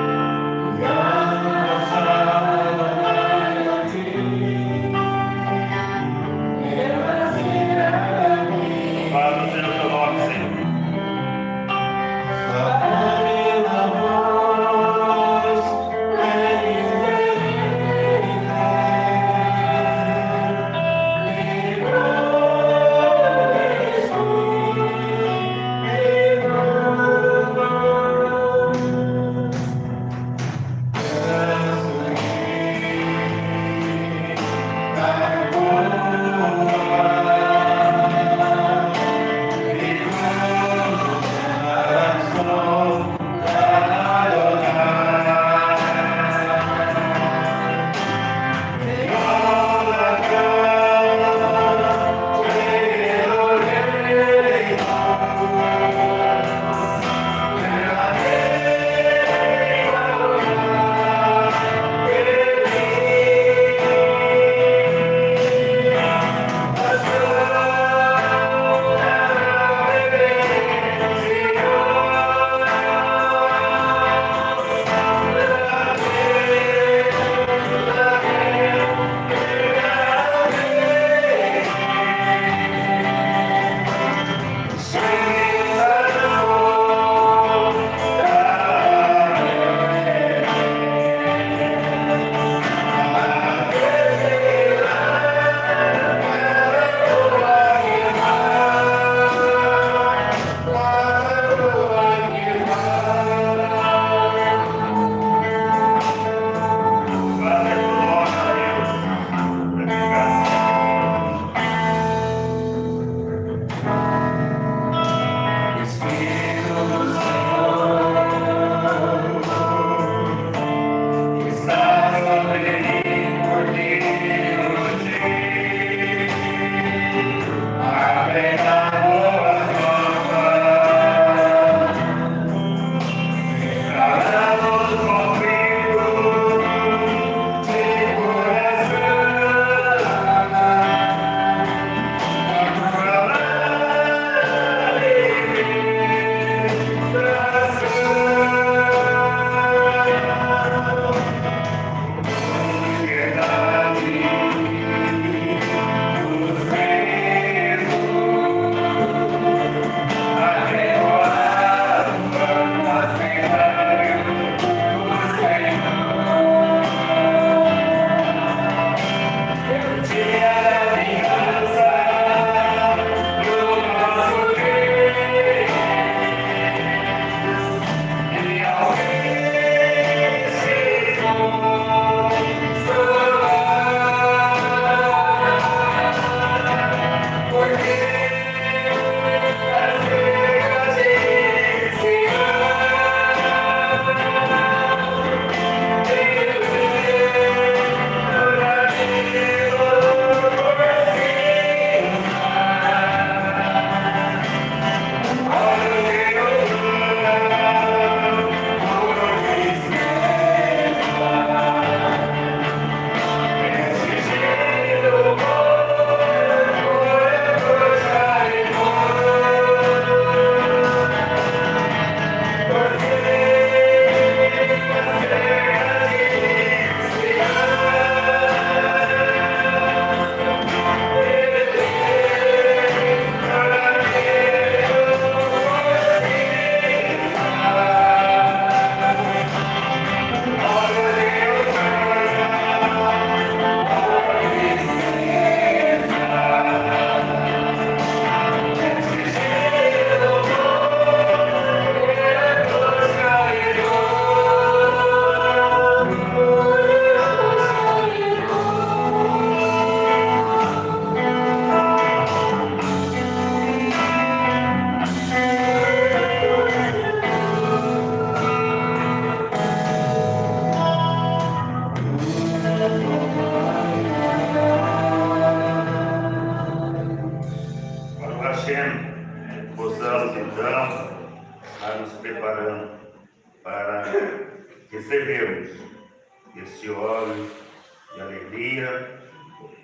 de alegria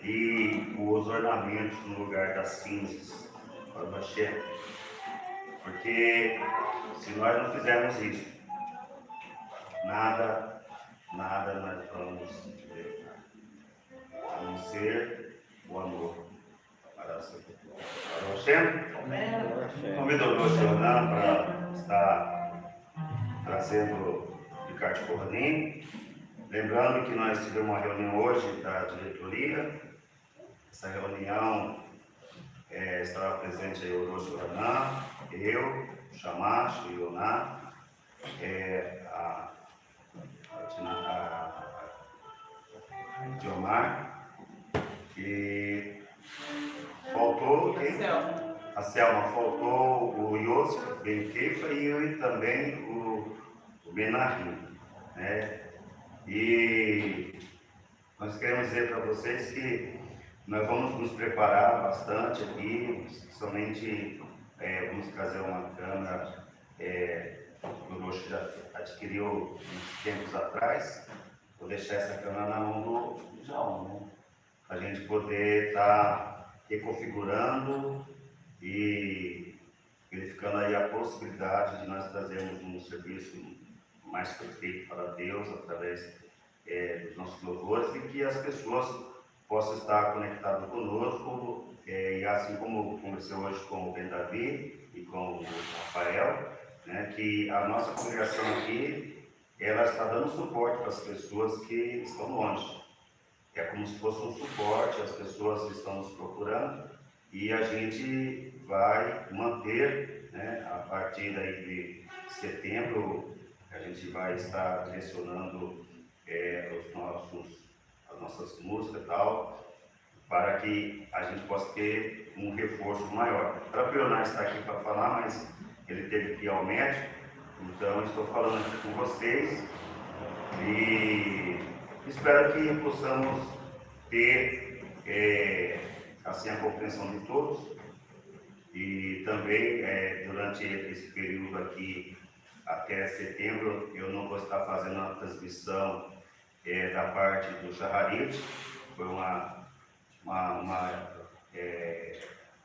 e os ornamentos no lugar das cinzas, para Hashem. Porque se nós não fizermos isso, nada nós vamos ver, a não ser o amor para Hashem. Convido o Rosh Hashanah para estar trazendo de Ricardo Corranim. Lembrando que nós tivemos uma reunião hoje da diretoria. Essa reunião estava presente aí o Rosh Hashanah, eu, o Shamash, o Yoná, a Diomar, e faltou a Selma, faltou o Yosef Ben Keifa e eu também o Benahim, né? E nós queremos dizer para vocês que nós vamos nos preparar bastante aqui, somente vamos trazer uma câmera que o Roxo já adquiriu uns tempos atrás. Vou deixar essa câmera na mão do João, né? Para a gente poder estar reconfigurando e verificando aí a possibilidade de nós trazermos um serviço mais perfeito para Deus através dos nossos louvores e que as pessoas possam estar conectadas conosco, e assim como conversei hoje com o Ben Davi e com o Rafael, né, que a nossa congregação aqui, ela está dando suporte para as pessoas que estão longe. É como se fosse um suporte, as pessoas estão nos procurando e a gente vai manter, né, a partir daí de setembro, a gente vai estar direcionando as nossas músicas e tal, para que a gente possa ter um reforço maior. O próprio Leonardo está aqui para falar, mas ele teve que ir ao médico, então estou falando aqui com vocês e espero que possamos ter assim a compreensão de todos e também durante esse período aqui até setembro eu não vou estar fazendo a transmissão da parte do Shaharit. Foi uma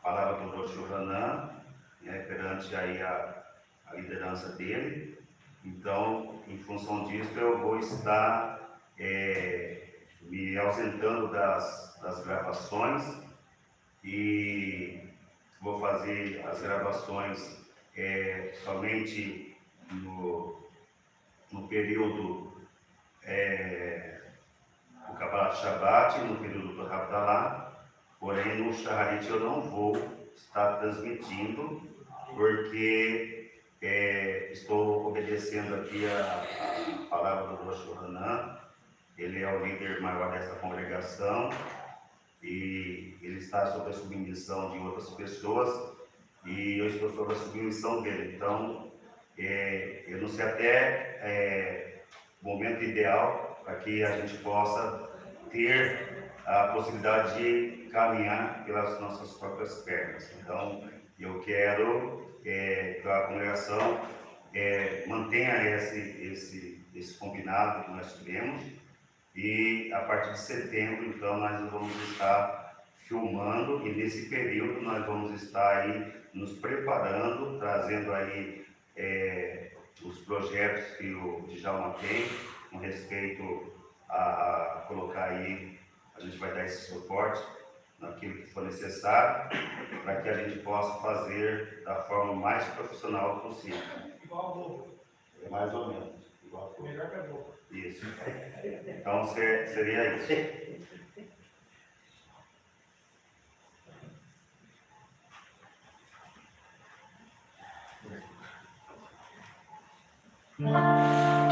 palavra do Rosh Hashanah, né, perante aí a liderança dele. Então, em função disso, eu vou estar me ausentando das gravações e vou fazer as gravações somente no período do Kabbalat Shabbat, no período do Havdalah, porém no Shaharit eu não vou estar transmitindo, porque estou obedecendo aqui a palavra do Rosh Hashanah. Ele é o líder maior dessa congregação e ele está sob a submissão de outras pessoas e eu estou sob a submissão dele. Então, eu não sei até o momento ideal para que a gente possa ter a possibilidade de caminhar pelas nossas próprias pernas. Então, eu quero que a congregação mantenha esse combinado que nós tivemos e a partir de setembro, então, nós vamos estar filmando e nesse período nós vamos estar aí nos preparando, trazendo aí os projetos que o Djalma tem com respeito a colocar aí, a gente vai dar esse suporte naquilo que for necessário, para que a gente possa fazer da forma mais profissional possível.
Igual a boca.
É mais ou menos. Igual a
Melhor que a boca.
Isso. Então seria isso.
Yeah.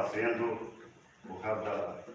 fazendo o Havdalah.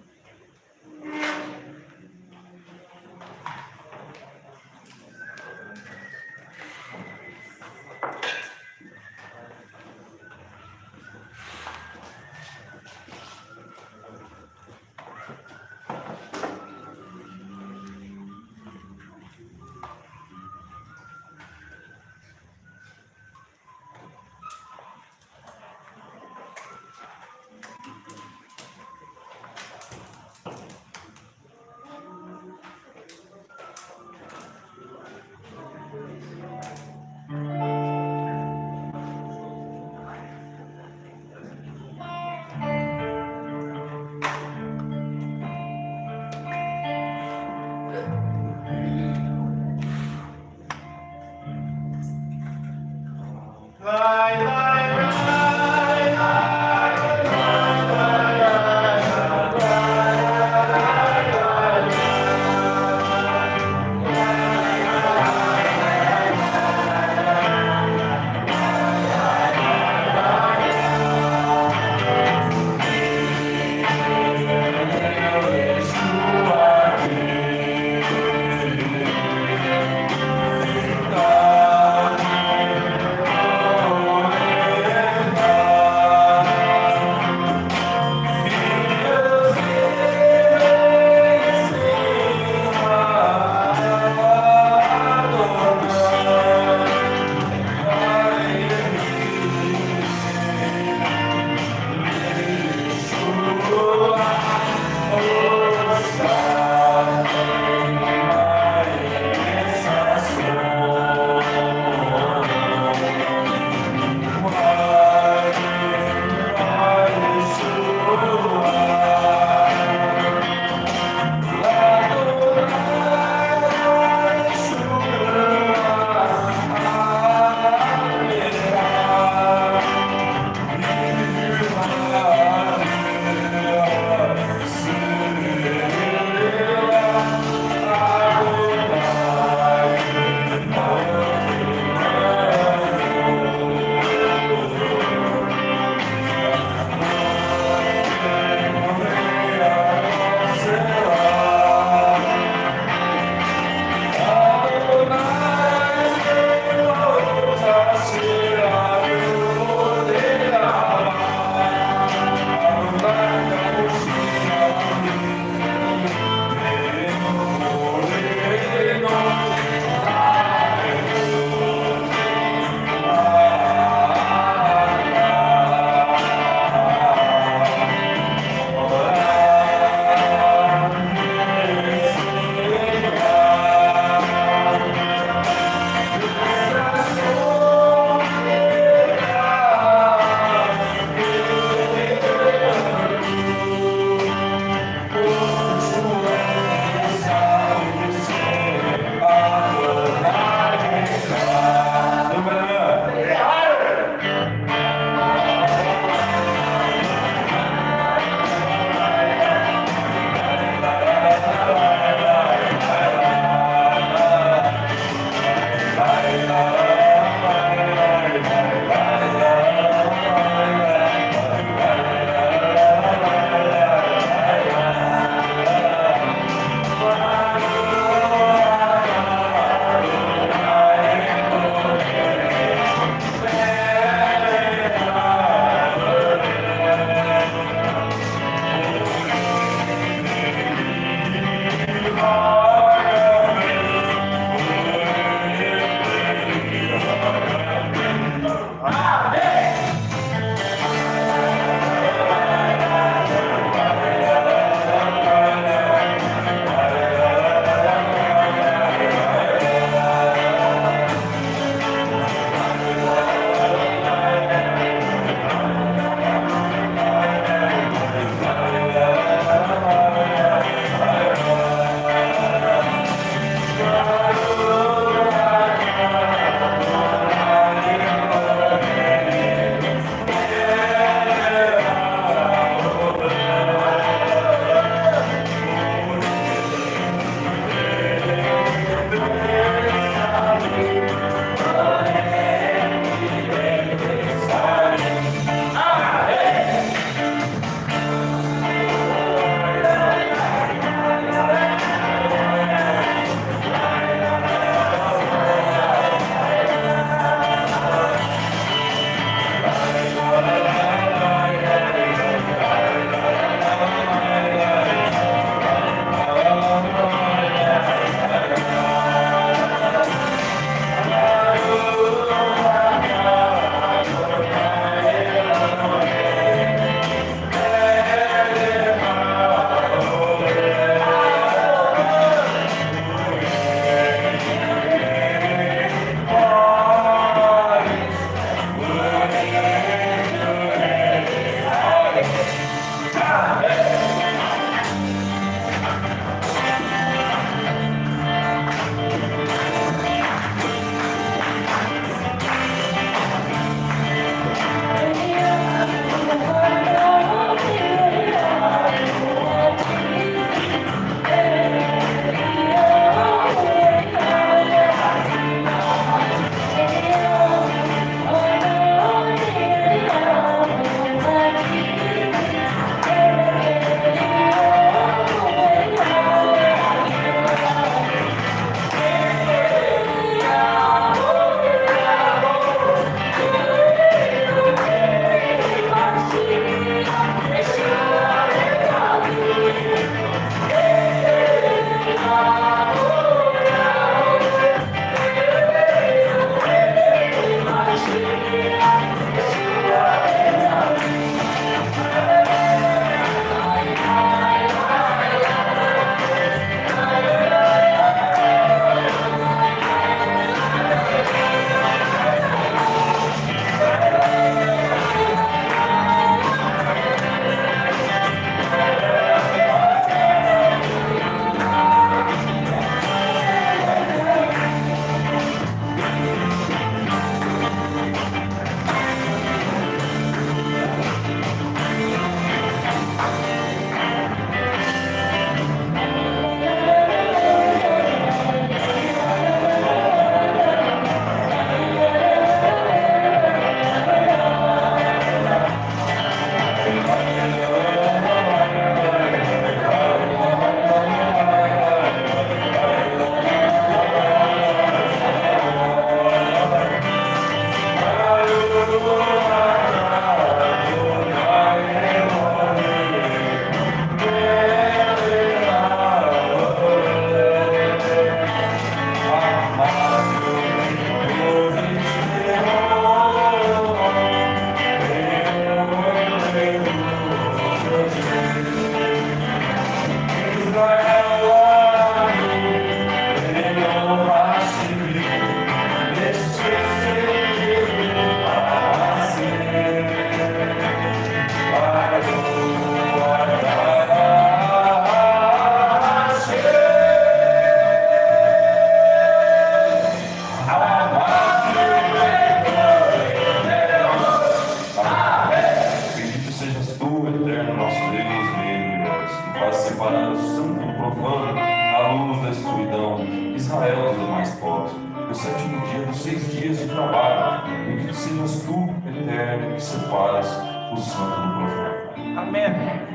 trabalho. Bendito sejas tu, Eterno, que separas o santo do profano.
Amém.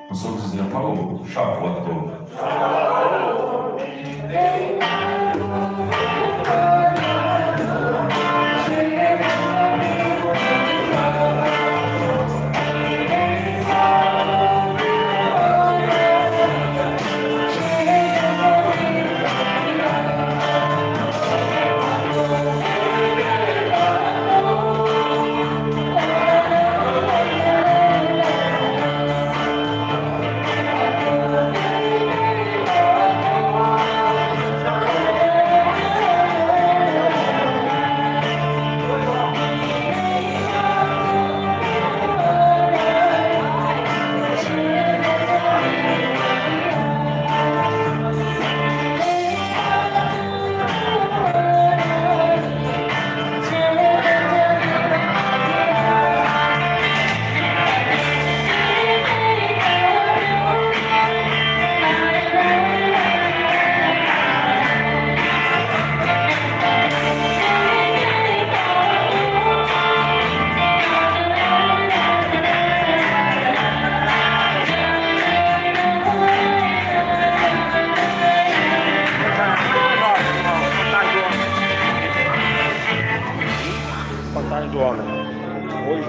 Nós estamos dizendo para o Shavuot todo.